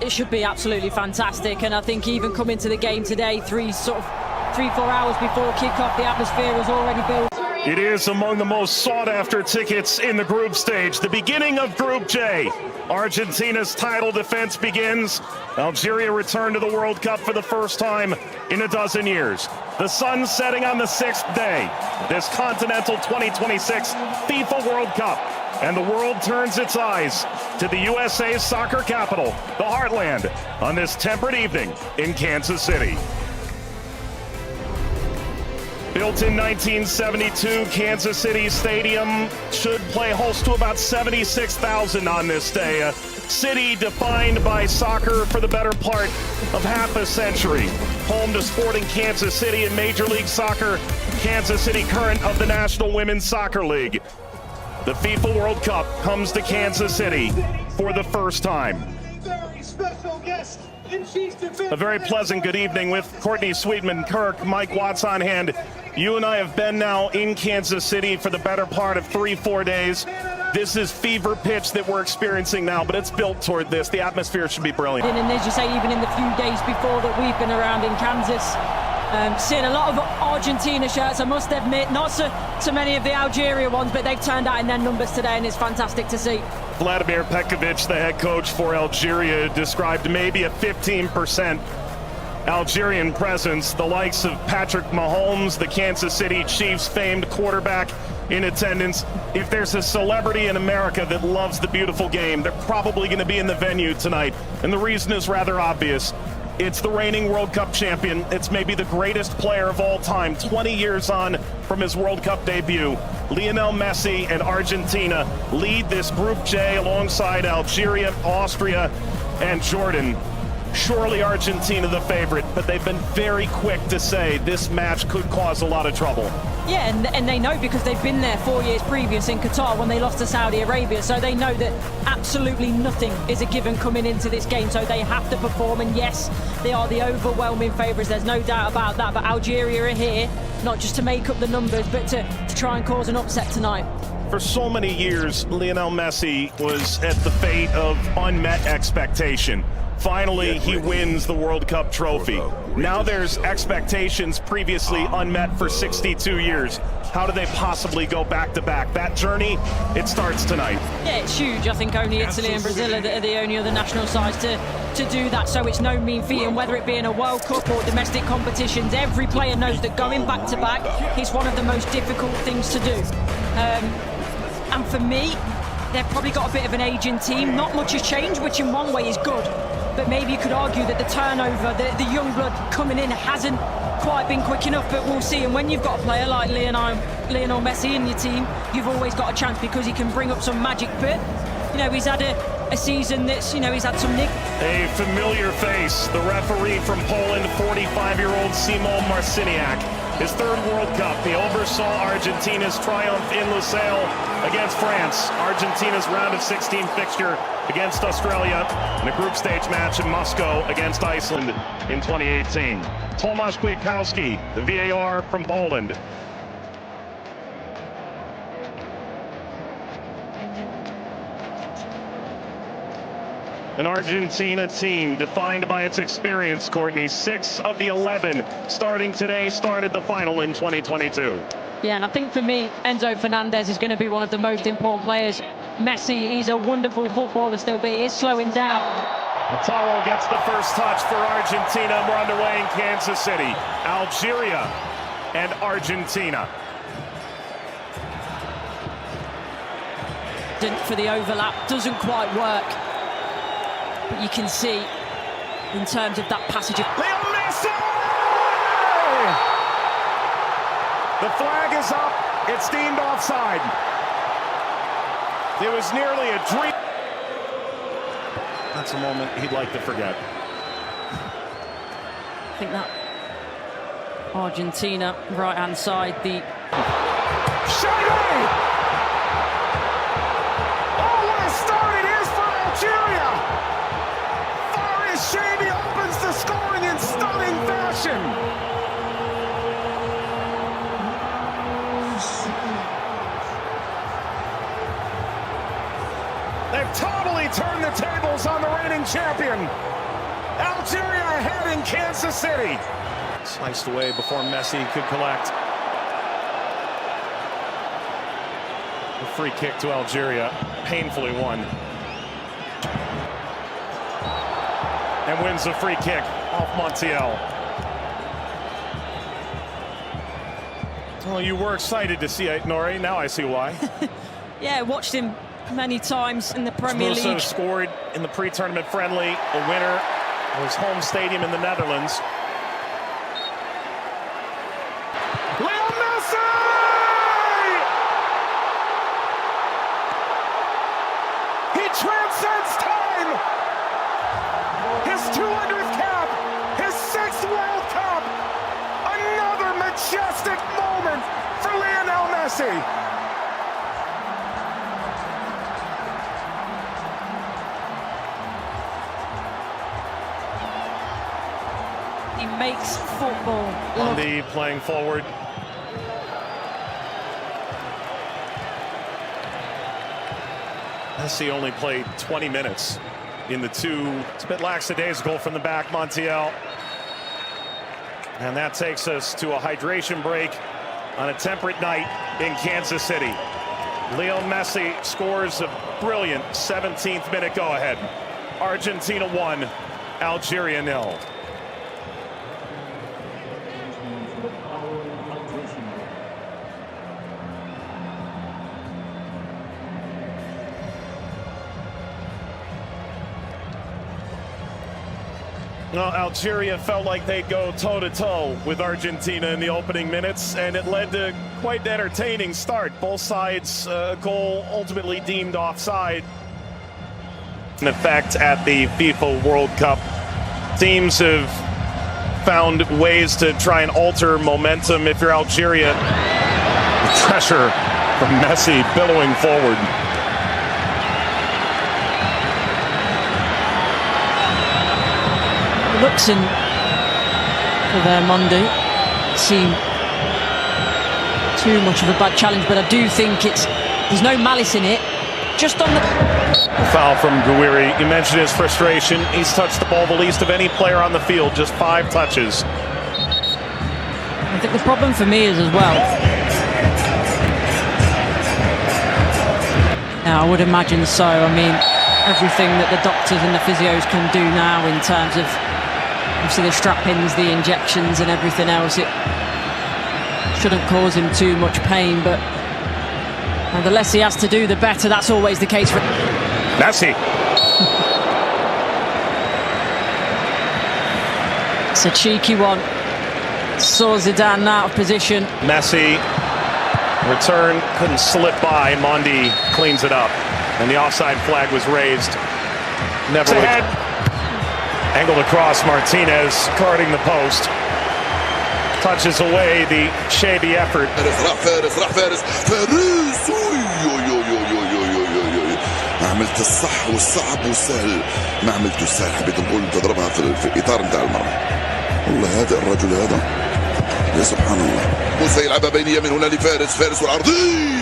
It should be absolutely fantastic, and I think even coming to the game today, 3-4 hours before kickoff, the atmosphere was already built. It is among the most sought-after tickets in the group stage. The beginning of Group J. Argentina's title defense begins. Algeria returned to the World Cup for the first time in a dozen years. The sun setting on the 6th day. This Continental 2026 FIFA World Cup. And the world turns its eyes to the USA's soccer capital, the Heartland, on this temperate evening in Kansas City. Built in 1972, Kansas City Stadium should play host to about 76,000 on this day. A city defined by soccer for the better part of half a century. Home to Sporting Kansas City in Major League Soccer, Kansas City Current of the National Women's Soccer League. The FIFA World Cup comes to Kansas City for the first time. A very pleasant good evening with Courtney Sweetman-Kirk, Mike Watts on hand. You and I have been now in Kansas City for the better part of 3-4 days. This is fever pitch that we're experiencing now, but it's built toward this. The atmosphere should be brilliant. And as you say, even in the few days before that we've been around in Kansas, seeing a lot of Argentina shirts, I must admit, not so many of the Algeria ones, but they've turned out in their numbers today, and it's fantastic to see. Vladimir Petkovic, the head coach for Algeria, described maybe a 15% Algerian presence. The likes of Patrick Mahomes, the Kansas City Chiefs' famed quarterback, in attendance. If there's a celebrity in America that loves the beautiful game, they're probably going to be in the venue tonight. And the reason is rather obvious. It's the reigning World Cup champion. It's maybe the greatest player of all time, 20 years on from his World Cup debut. Lionel Messi and Argentina lead this Group J alongside Algeria, Austria, and Jordan. Surely Argentina the favorite, but they've been very quick to say this match could cause a lot of trouble. Yeah, and they know because they've been there 4 years previous in Qatar when they lost to Saudi Arabia, so they know that absolutely nothing is a given coming into this game, so they have to perform. And yes, they are the overwhelming favourites, there's no doubt about that, but Algeria are here not just to make up the numbers, but to try and cause an upset tonight. For so many years, Lionel Messi was at the fate of unmet expectation. Finally, he wins the World Cup trophy. Now there's expectations previously unmet for 62 years. How do they possibly go back-to-back? That journey, it starts tonight. Yeah, it's huge. I think only Italy and Brazil are the only other national sides to do that, so it's no mean feat. And whether it be in a World Cup or domestic competitions, every player knows that going back-to-back is one of the most difficult things to do. And for me, they've probably got a bit of an aging team. Not much has changed, which in one way is good. But maybe you could argue that the turnover, the young blood coming in hasn't quite been quick enough, but we'll see. And when you've got a player like Lionel Messi in your team, you've always got a chance because he can bring up some magic. But, you know, he's had a season that's, you know, he's had some nick. A familiar face, the referee from Poland, 45-year-old Szymon Marciniak. His third World Cup, he oversaw Argentina's triumph in Lusail against France. Argentina's round of 16 fixture against Australia in a group stage match in Moscow against Iceland in 2018. Tomasz Kwiatkowski, the VAR from Poland. An Argentina team defined by its experience, Courtney. 6 of the 11 starting today started the final in 2022. Yeah, and I think for me, Enzo Fernandez is going to be one of the most important players. Messi, he's a wonderful footballer still, but he is slowing down. Lautaro gets the first touch for Argentina. We're underway in Kansas City. Algeria and Argentina. For the overlap, doesn't quite work. But you can see, in terms of that passage of... Lionel Messi! The flag is up. It's deemed offside. It was nearly a dream. That's a moment he'd like to forget. I think that Argentina, right-hand side, the... Shady! Oh, what a start it is for Algeria! Shady opens the scoring in stunning fashion. They've totally turned the tables on the reigning champion. Algeria ahead in Kansas City. Sliced away before Messi could collect. A free kick to Algeria, painfully won. And wins the free kick off Montiel. Well, you were excited to see it, Nori. Now I see why. Yeah, watched him many times in the Premier Musa League. Scored in the pre-tournament friendly, a winner of his home stadium in the Netherlands. Lionel Messi! He transcends time! His 200th cap, his 6th World Cup, another majestic moment for Lionel Messi. He makes football look. Andy playing forward. Messi only played 20 minutes in the two. It's a bit lackadaisical from the back, Montiel. And that takes us to a hydration break on a temperate night in Kansas City. Lionel Messi scores a brilliant 17th minute go-ahead. Argentina 1, Algeria 0. Well, Algeria felt like they'd go toe-to-toe with Argentina in the opening minutes, and it led to quite an entertaining start. Both sides, a goal ultimately deemed offside. In effect at the FIFA World Cup, teams have found ways to try and alter momentum. If you're Algeria, the pressure from Messi billowing forward. Looks in for their Monday. Seem too much of a bad challenge, but I do think there's no malice in it. Just on the foul from Kouwéry. You mentioned his frustration. He's touched the ball the least of any player on the field, just 5 touches. I think the problem for me is as well. Now, I would imagine so. I mean, everything that the doctors and the physios can do now in terms of obviously the strap-ins, the injections and everything else, it shouldn't cause him too much pain, but the less he has to do, the better. That's always the case for Messi. It's a cheeky one. Saw Zidane out of position. Messi, return, couldn't slip by. Mondi cleans it up, and the offside flag was raised. Never ahead. Angled across, Martinez guarding the post. Touches away the shabby effort. فارس ما عملت الصح والصعب والسهل، ما عملت السهل، حبيت نقول تضربها في الاطار نتاع المرمى. والله هذا الرجل هذا يا سبحان الله. موسى يلعبها بينيه من هنا لفارس والعرضيه.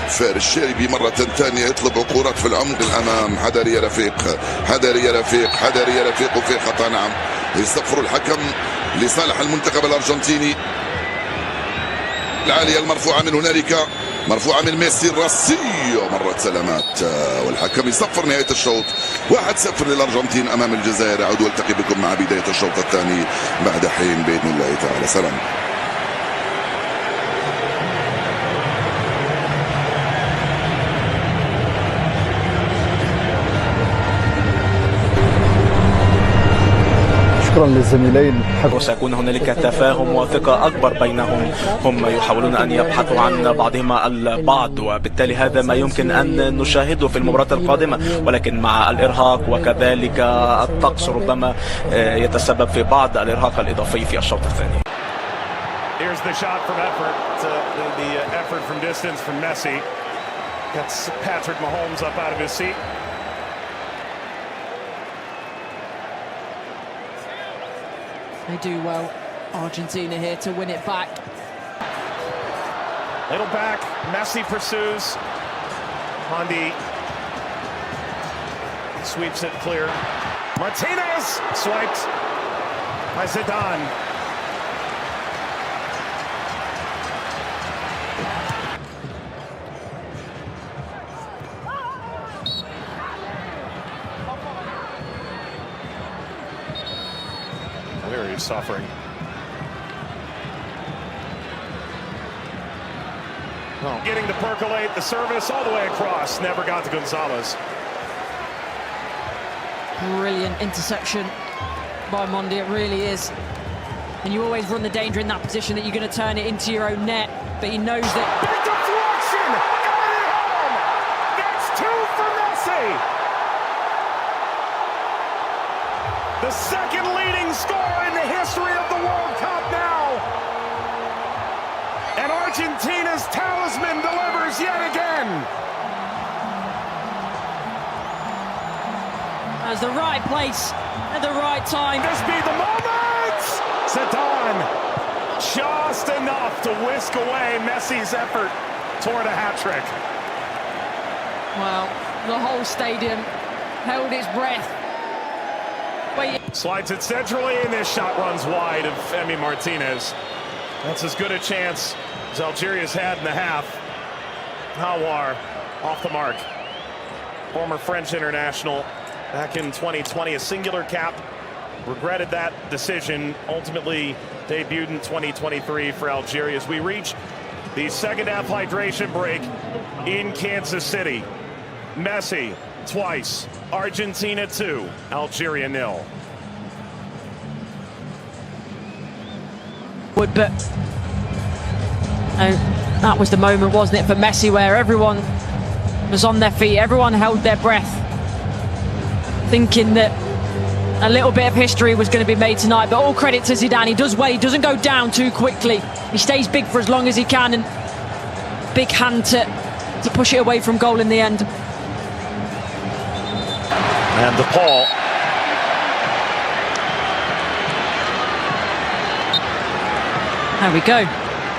فارس شاربي مرة ثانية يطلب كرات في العمق الأمام. حذري يا رفيق، وفي خطأ. نعم، يصفر الحكم لصالح المنتخب الأرجنتيني. العالية المرفوعة من هنالك، مرفوعة من ميسي الراسية، مرت سلامات، والحكم يصفر نهاية الشوط. 1-0 للأرجنتين أمام الجزائر. أعود والتقي بكم مع بداية الشوط الثاني بعد حين بإذن الله تعالى. سلام. شكرا للزميلين. وسيكون هنالك تفاهم وثقة أكبر بينهم. هم يحاولون أن يبحثوا عن بعضهما البعض، وبالتالي هذا ما يمكن أن نشاهده في المباراة القادمة، ولكن مع الإرهاق وكذلك الطقس ربما يتسبب في بعض الإرهاق الإضافي في الشوط الثاني. Here's the shot from effort. The effort from distance from Messi. Gets Patrick Mahomes up out of his seat. They do well, Argentina here, to win it back. Little back, Messi pursues. Mondi sweeps it clear. Martinez swiped by Zidane. There he's suffering. Oh. Getting to percolate the service all the way across. Never got to Gonzalez. Brilliant interception by Mondi, it really is. And you always run the danger in that position that you're going to turn it into your own net. But he knows that. Big deflection! Got it home! That's two for Messi! The second leading scorer in the history of the World Cup now. And Argentina's talisman delivers yet again. As the right place at the right time. This be the moment! Zidane just enough to whisk away Messi's effort toward a hat-trick. Well, the whole stadium held its breath. Slides it centrally, and this shot runs wide of Emi Martinez. That's as good a chance as Algeria's had in the half. Kowar off the mark. Former French international back in 2020, a singular cap. Regretted that decision. Ultimately debuted in 2023 for Algeria as we reach the second half hydration break in Kansas City. Messi twice, Argentina 2, Algeria 0. But that was the moment, wasn't it, for Messi, where everyone was on their feet, everyone held their breath, thinking that a little bit of history was going to be made tonight. But all credit to Zidane. He does well, he doesn't go down too quickly. He stays big for as long as he can, and big hand to push it away from goal in the end. And the Paul. There we go.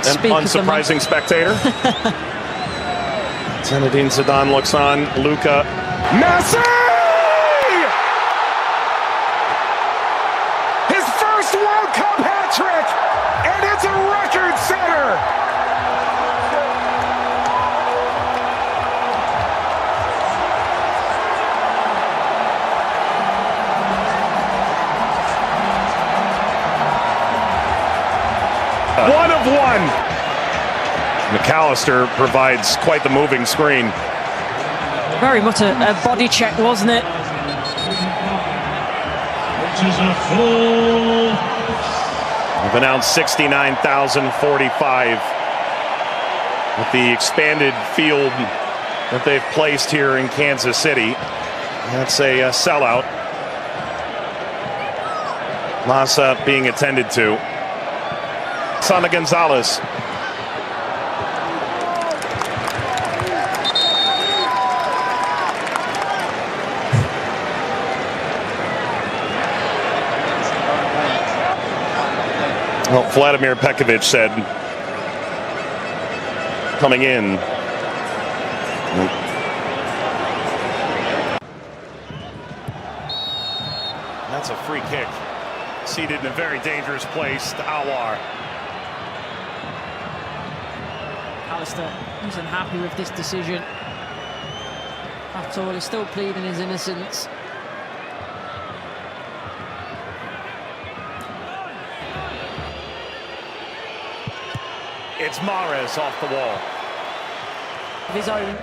An unsurprising spectator. Zinedine Zidane looks on. Luka. Messi! His first World Cup hat-trick! And it's a record setter! One of one. McAllister provides quite the moving screen. Very much a body check, wasn't it? We've announced 69,045 with the expanded field that they've placed here in Kansas City. That's a sellout. Massa being attended to. Sana Gonzalez. Well, Vladimir Pekovic said coming in. That's a free kick. Seated in a very dangerous place to Awar. Alistair wasn't happy with this decision at all. He's still pleading his innocence. It's Mahrez off the wall. Of his own.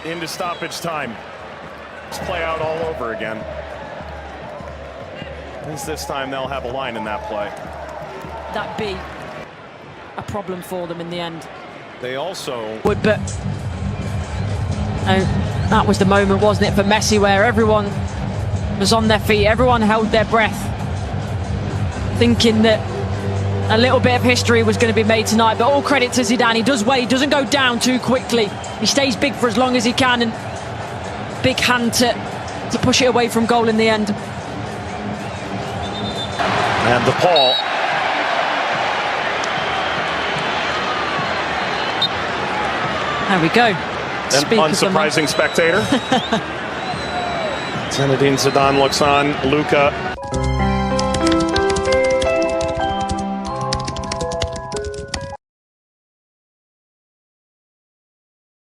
Into stoppage time. Let's play out all over again. At least this time they'll have a line in that play. That be a problem for them in the end. They also But that was the moment, wasn't it, for Messi, where everyone was on their feet, everyone held their breath, thinking that a little bit of history was going to be made tonight. But all credit to Zidane. He does well, he doesn't go down too quickly. He stays big for as long as he can, and big hand to push it away from goal in the end. and the Paul. There we go. Speak unsurprising spectator. Zinedine Zidane looks on. Luka